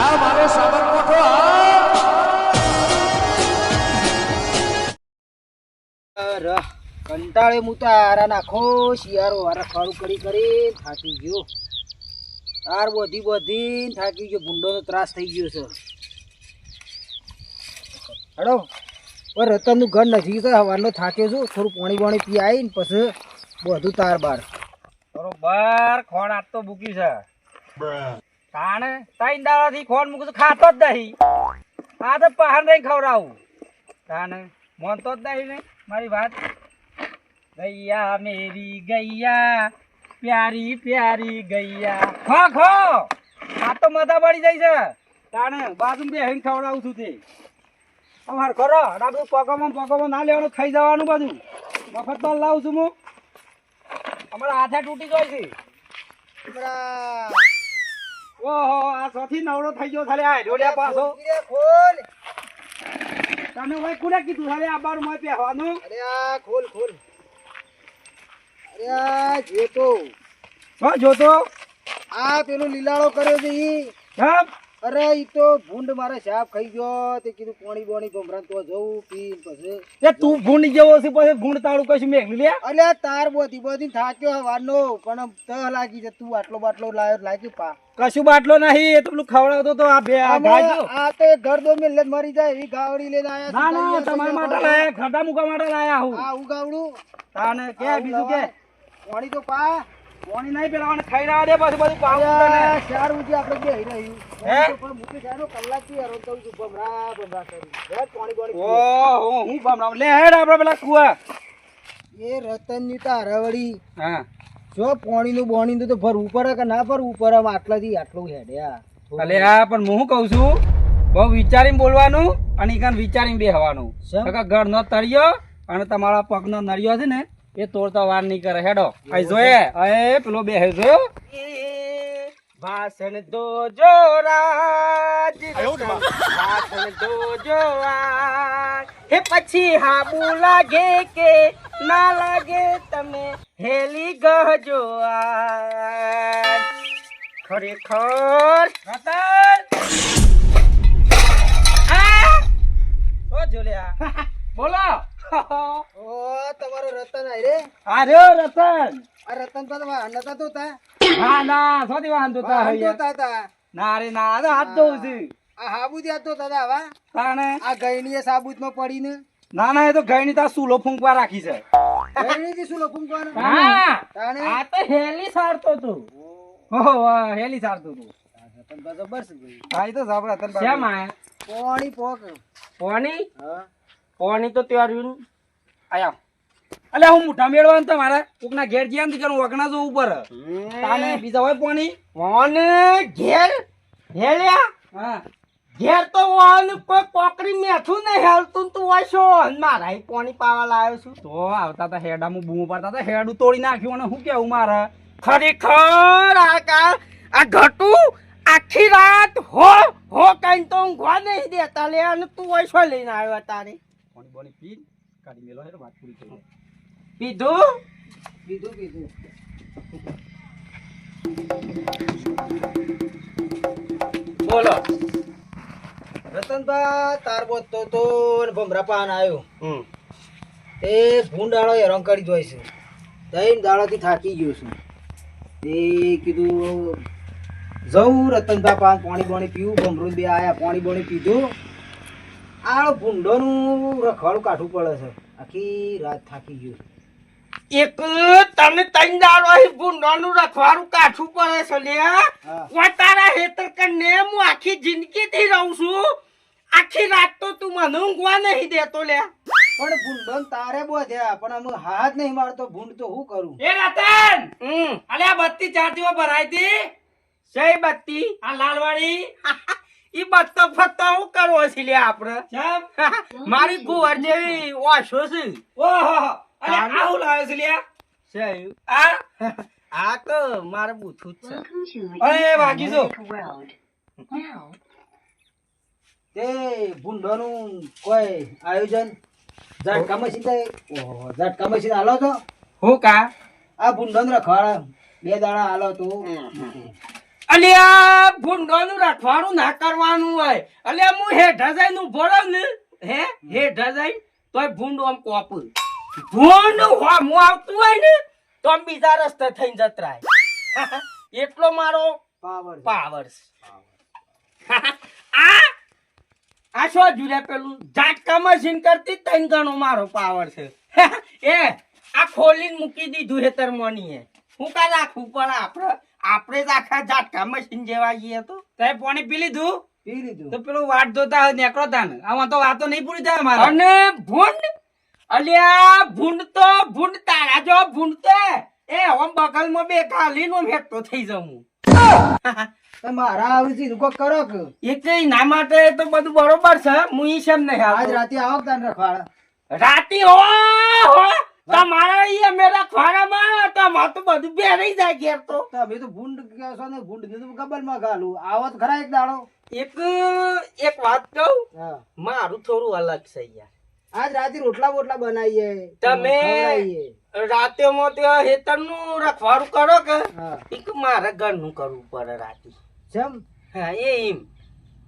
આ મારો સાબરકોઠો કંટાળે હું તો આરા નાખો શિયાળો આરા ખાડું કરી થાકી ગયો તાર બધી થાકી ગયો ભૂંડોનો ત્રાસ થઈ ગયો છે હેડો પણ રતનનું ઘર નથી તો હવાનો થાક્યો છું થોડું પાણી પી આવીને પછી બધું તાર બાર બરોબર ખોણ આજ તો મૂકી છે તાણે ત્રણ દાડાથી ખોણ મૂકું ખાતો જ નહીં આ તો પહાડ નહીં ખવડાવું તાણે મોનતો જ નહીં ને મારી વાત ગૈયા મેરી ગૈયા પ્યારી પ્યારી ગૈયા ખો ખો આ તો મજા પડી જાય છે તાણે બાજુ બે હેંગ ખવડાવું છું તે અમાર કરો આ બધું પગોમાં ના લેવાનું ખાઈ જવાનું બધું મફત બાલ લાવું છું હું અમારા હાથે તૂટી જાય છે ઓહો આ સૌથી નવડો થઈ ગયો ખાલી આ જોડ્યા પાછો ખોલ તમે ભાઈ કોને કીધું ખાલી આ બાર મોય પહેવાનું અરે આ ખોલ અરે આ જોતો હા જોતો આ પેલો લીલાળો કર્યો છે ઈ કેમ અરે ઈ તો ભૂંડ મારે સાપ ખાઈ ગયો તે કીધું પાણી ભમરા તો જવું પી પછી એ તું ભૂંડ જેવો છે પછી ભૂંડ તાળું કશું મેઘ લે અલે તાર બધી થાક્યો હવાનો પણ ત લાગી છે તું આટલો બાટલો લાવ્યો લાગી પા કશું બાટલો નહીં એ તો પેલું ખવડાવતો તો આ બે આ ગાય જો આ તો ઘર દો મેલ મરી જાય એવી ગાવડી લઈને આયા ના તમારા માટે લાયા ખાડા મુકા માટે લાયા હું આ ઉગાવડું તાને કે બીજું કે પાણી તો પા પાણી નહીં પેલાવાને ખાઈ રહ્યા દે પછી બધું પાવું તને 4 ઉજી આપણે બે રહ્યું હે પણ મૂકી જાય કલાક થી હરો તો ભમરા કરી હે પાણી ઓહો હું ભમરાવ લે હેડ આપણે પેલા કુવા એ રતન ની તારવડી હા જો પાણીનું બોણીનું તો ભરવું પડે કે ના ભરવું પડે આટલાથી આટલું હેડ્યા અલે હા પણ હું કહું છું બહુ વિચારીને બોલવાનું અને ઈકાન વિચારીને બેહવાનું ઘર નો તળિયો અને તમારા પગનો નળિયો છે ને એ તોડતા વાર નહીં કરે હેડો આઈ જોયે અરે પેલો બે જોયો ભાષણ દો જો રાજ ભાષણ દો જો હે પછી હાબુ લાગે કે ના લાગે તમે હેલી ગજો ખરેખર રતન ઓ જોલ્યા બોલો ઓ તમારો રતન આય રે આર્યો રતન આ રતન તો નતા તો તા ના ના સોધી વાંધો તા તો તા ના રે ના આ હાથ ધોઉં છું આ હાબુ દે તો તા આવા તાણે આ ગઈની સાબુત માં પડીને ના ના એ તો ગઈની તા સુલો ફૂંકવા રાખી છે ગઈની થી શું લફુંકવાનું હા તાણે આ તો હેલી સારતો તું ઓહો હેલી સારતો તું રતન તો બસ ભાઈ ભાઈ તો સાબરા તન કેમ આયા પાણી પોક પાણી હા પાણી તો ત્યાર આયા અલે હું મુઠા મેળવાનું તમારે કોકના ઘેર જ્યાં થી કરું વગણા જો ઉપર તાને બીજા હોય પાણી ઓને ઘેર હેલ્યા હા ઘેર તો ઓન કોઈ પોકરી મેઠું ને હેલતું તું વાશો મારા પાણી પાવા લાવ્યો છું તો આવતા તા હેડામાં બૂમો પાડતા તા હેડું તોડી નાખ્યું અને શું કેવું મારે ખરેખર આ ઘટું આખી રાત હો કઈ તો ઊંઘવા નહીં દેતા લે અને તું વાશો લઈને આવ્યો તારે પાણી બોણી પી કાઢી મેલો હે વાત પૂરી થઈ પીધું બોલો રતનભા તાર બોતો તો ભમરા પાન આવ્યો એ ભૂંડાળો હેરાન કરી જોઈ છે દહીં દાડાથી થાકી ગયો છું એ કીધું જવું રતનભા પાન પાણી પીવું ભમરું બે આયા પાણી પીધું આ ભૂંડોનું રખવાડું કાઢવું પડે છે આખી રાત થાકી ગયો એક તને ત્રણ દાડો ભૂંડાનું રખવાડું કાઠું પડે છે લે તારા હેતર કરીને હું આખી જિંદગી થી રહું છું આખી રાત તો તું મને ઊંઘવા નહીં દેતો લે પણ ભૂંડો તારે બોધ્યા પણ અમે હાથ નહીં મારતો ભૂંડ તો હું કરું એ રતન અલે આ બત્તી ચાર્જીઓ ભરાઈ હતી સહી બત્તી આ લાલવાળી ઈ બત્તો ફત્તો હું કરવો છે લે આપડે કેમ મારી ગુવાર જેવી ઓછો છે ઓહો અલે આવું લાવ્યો છે લ્યા સહી આ આ તો મારે બૂથું જ છે અરે વાગી જો તે ભૂંડોનું કોઈ આયોજન ઝાટકા મશીન હાલો તો હું કા આ ભૂંડોને રખવાડા 2 દાડા હાલો તો અલ્યા ભૂંડોનું રખવાડું ના કરવાનું હોય. અલ્યા હું હેઠા જઈને ઉભો રહું ને હેઠા જઈને તોય ભૂંડ આમ કોપું ભૂંડ હોમું આવતું હોય ને તો આમ બીજા રસ્તે થઈને જતરાય. એટલો મારો પાવર આ શું જુએ પેલું ઝાટકા મશીન કરતી 3 ગણો મારો પાવર છે. એ આ ખોલીને મૂકી દીધું હેતર મોનીએ. હું કા રાખવું પણ આપણે જ આખા ઝાટકા મશીન જેવા છીએ. તો તે પાણી પી લીધું પી લીધું તો પેલું વાટ જોતા હોય નેકળો તાન આમાં તો વાતો નહીં પૂરી થાય મારે. અને ભૂંડ અલ્યા ભૂંડ તારા જો ભૂંડ તે એ આમ બગલમાં બે ખાલીને આમ હેઠો થઈ જાઉં. મારા આવી સીધું કોક કરો કે એક ના માટે તો બધું બરોબર છે. હું ઈ સેમ નહીં આજ આવતો. રાતે આવો તાન રખવાડા રાતી હો તમારા ઈ અમે રખવાડામાં તમાર તો બધું બેરાઈ જાય ઘેર. તો તમે તો ભૂંડ કહો છો ને ભૂંડ કીધું ગબલમાં ગાલું આવો તો ખરા એક દાડો. એક વાત કહું હા મારું થોડું અલગ છે યાર. આજ રાતે રોટલા બોટલા બનાવીએ તમે ખવડાવીએ. રાતે માં ત્યાં હેતરનું રખવાડું કરો કે હા એક મારે ઘરનું કરવું પડે રાતે. જેમ હા એમ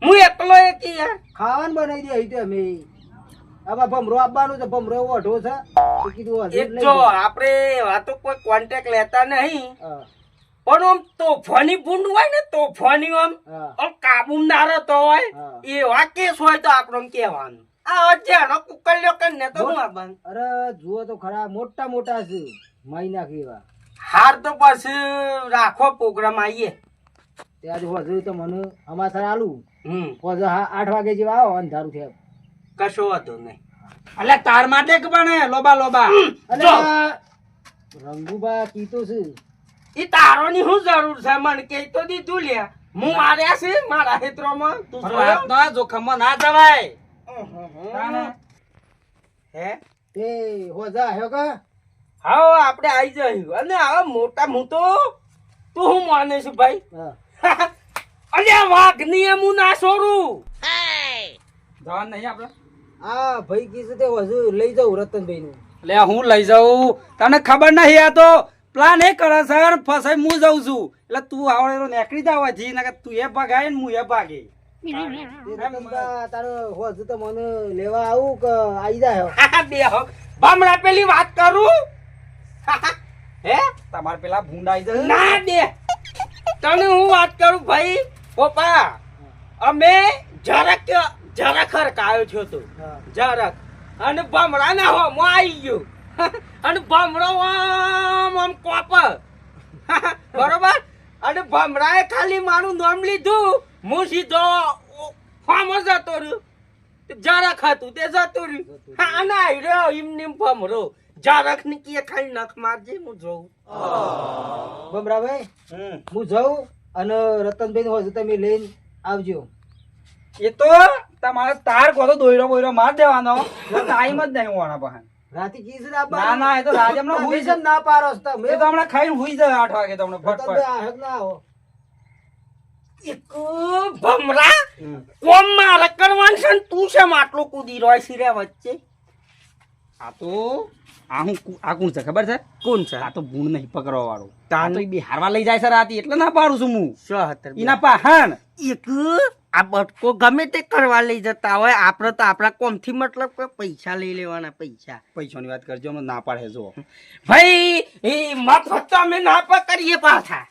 હું એકલો એક યાર ખાવાનું બનાવી દે અહીં તો અમે આમાં ભમરો આપવાનું છે ભમરો એવો અઢો છે તો કીધું હજુ એક લઈ જો જાઓ. આપણે વાતો કોઈ કોન્ટેક્ટ લેતા નહીં હા પણ આમ તોફાની ભૂંડ હોય ને તોફાની આમ હા આમ કાબુદાર તો હોય હા. એવા કેસ હોય તો આપણે કહેવાનું આ જેનો કુકલ્યો કરીને તો હું આપવાનું. અરે જુઓ તો ખરા મોટા મોટા છે માઈ નાખી એવા. હાર તો પછી રાખો પ્રોગ્રામ આવીએ. ત્યાં હજુ તો મને અમાસર આલું હમ હજુ 8 વાગે જેવા આવો અંધારું થયા. કશો વાંધો નહીં. એટલે તાર માટે કે પણ લોબા લોબા અને રંગુબા કીધું છે ઈ તારોની શું જરૂર છે મને કે તો દીધું લ્યા. હું માર્યા છે મારા હેત્રોમાં તું જોયો? રાતના જોખમમાં ના જવાય. તાણે. હે તે હોજા હે કે હા આપણે આવી જયું અને હવે મોટા હું તો તું હું માને છું ભાઈ. હા અલ્યા વાઘની એમ હું ના છોડું. જવાન નહીં આપણે. આ ભાઈ કીધું તે હજુ લઈ જાઉં રતનભાઈ નું. લે હું લઈ જાઉં તને ખબર નહીં આ તો પ્લાન એ કરે સર ફસાઈ હું જાઉં છું એટલે તું આવડે નીકળી જાવ જી ના તું એ ભાગાય ને હું એ ભાગે. રતનબા તારો હજુ તો મને લેવા આવું કે આવી જાય બે હો બમણા પેલી વાત કરું. હે તમારે પેલા ભૂંડાઈ જાય ના દે તને હું વાત કરું ભાઈ પપ્પા અમે જરાક હરકાયો છો તું જરાક અને ભમરા ના હો હું આવી ગયો અને ભમરો આમ કોપ બરોબર અને ભમરાએ ખાલી મારું નામ લીધું હું સીધો ફામ જતો રહ્યો. જરાક હતું તે જતું રહ્યું. હા અને આવી રહ્યો એમને ભમરો જરાક ની કે ખાલી નખ મારજે હું જોઉં. બમરાભાઈ હું જાઉં અને રતનભાઈ હજુ તમે લઈને આવજો. એ તો તમારે તાર કોતો દોયરો બોયરો માર દેવાનો ટાઈમ જ નહીં હોવાના પાસે. રાતે કીધું ના ના એ તો રાજે હમણાં હુઈ હંમેશા ના પારો છો તમે. એ તો હમણાં ખાઈને હુઈ જાય 8 વાગે તમને ફટફટ. રતનભાઈ આહે કે ના આવો એક ભમરા કોમ મારે કરવાનું છે ને તું શેમ આટલો કૂદી રહ્યો છે રે વચ્ચે? આ તો આ હું આ કોણ છે ખબર છે? કોણ છે? આ તો ભૂણ નહીં પકડવા વાળો. તાન? આ તો ઈ બિહારવા લઈ જાય છે રાતી એટલે ના પાડું છું હું. 76 ઈના પાહણ એક આ બટકો ગમે તે કરવા લઈ જતા હોય આપણે તો આપણા કોમથી મતલબ કે પૈસા લઈ લેવાના પૈસા. પૈસાની વાત કરજો હમણાં ના પાડે જો. ભાઈ એ મફત તો અમે ના પકડીએ પાછા.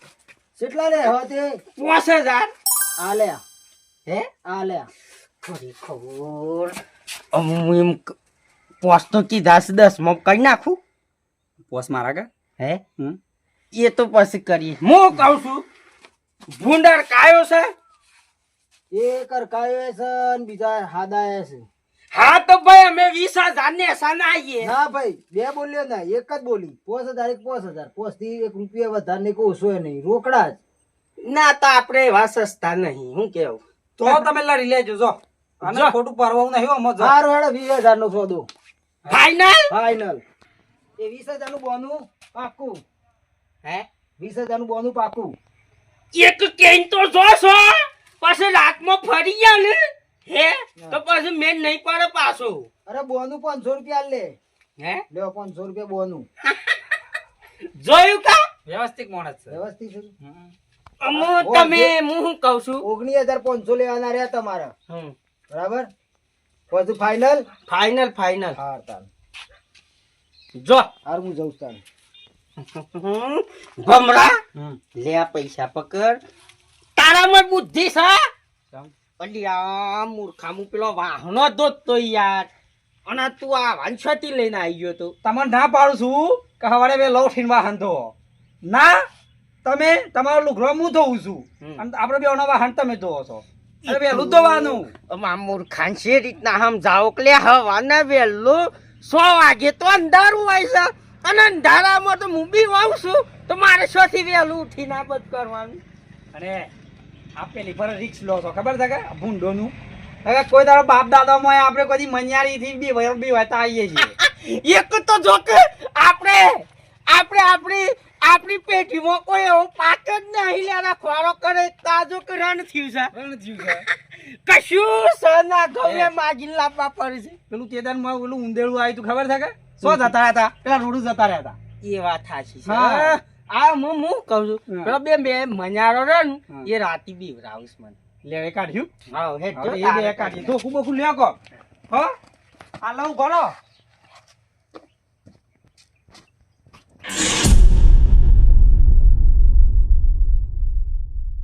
કેટલા રે હવે તે 5000 આલ્યા હે આલ્યા ખરી ખબર હું એમ પોસ્ટ તો કીધા છે 10 માં કરી નાખું. પોસ મારા કે હે હમ એ તો પછી કરીએ. હું કહું છું ભૂંડર કાયો છે. એક અરકાયો છે અને બીજા હાદાયા છે. હા તો ભાઈ અમે 20000 ને એસાના આવીએ. ના ભાઈ બે બોલ્યો ના એક જ બોલી 5000 એક 5000 પોસ્ટ થી 1 રૂપિયા વધારે નહીં કોઈ ઓછો નહીં રોકડા જ. ના તો આપણે એવા સસ્તા નહીં. હું કેવું તો તમે લડી લેજો જો. અને જો. ખોટું પરવાનું નહીં હો મત. હારો હેડો 20000 નો સોદો ફાઈનલ. ફાઈનલ. એ 20000 નું બોનું પાકું. હે 20000 નું બોનું પાકું. એક કેન તો જોશો પછી રાતમાં ફરી ગયા ને હે તો પછી મેન નહીં પડે પાછો. અરે બોનું 500 રૂપિયા લે હે લ્યો 500 રૂપિયા બોનું જોયું કા વ્યવસ્થિત માણસ છે. વ્યવસ્થિત છે. તમે હું શું કહું છું 19,500 લેવાના રહ્યા તમારે હમ બરાબર બધું ફાઇનલ ફાઇનલ ફાઇનલ હા તાન જો હાર હું જઉં તાન ભમરા લે આ પૈસા પકડ તારામાં બુદ્ધિ છે અલ્યા મૂર્ખામું પેલો વાહનો દોતો યાર અને તું આ વાંછતી લઈને આવી ગયો તો તમને ના પાડું છું કે હવારે બે લવ થઈને વાહન ધો ના તમે તમારો લુગડો હું ધોઉં છું અને આપણે બે વાહન તમે ધોવો છો અરે વહેલું ધોવાનું આમ મૂર્ખાન છે રીતના આમ જાઓ કે હવાના વહેલું 100 વાગે તો અંધારું હોય છે અને અંધારામાં તો હું બી વાવ છું તો મારે શોથી વહેલું ઉઠીને આ બધું કરવાનું અને આ પેલી પર રિક્સ લો છો ખબર છે કે ભૂંડોનું હવે કોઈ તારો બાપ દાદામાં આપણે કદી મનિયારી થી બી વહેતા આવીએ છીએ એક તો જો કે આપણે આપણી પેઢીમાં કોઈ એવો પાક જ નહીં લેના ખોરો કરે તાજો કે રણ થયું છે કશું સના ગમે માગી લાવવા પડે છે પેલું તેદાનમાં પેલું ઊંધેડું આવ્યું તું ખબર છે કે શું જતા રહ્યા હતા પેલા રોડું જતા રહ્યા હતા એ વાત સાચી છે હા. આ હું કહું છું પેલો બે મજારો રે ને એ રાતી બી રાઉસ મને લે એ કાઢ્યું હા હેડ જો એ બે કાઢી ધોખું બોખું લ્યો કો હો આ લઉં કરો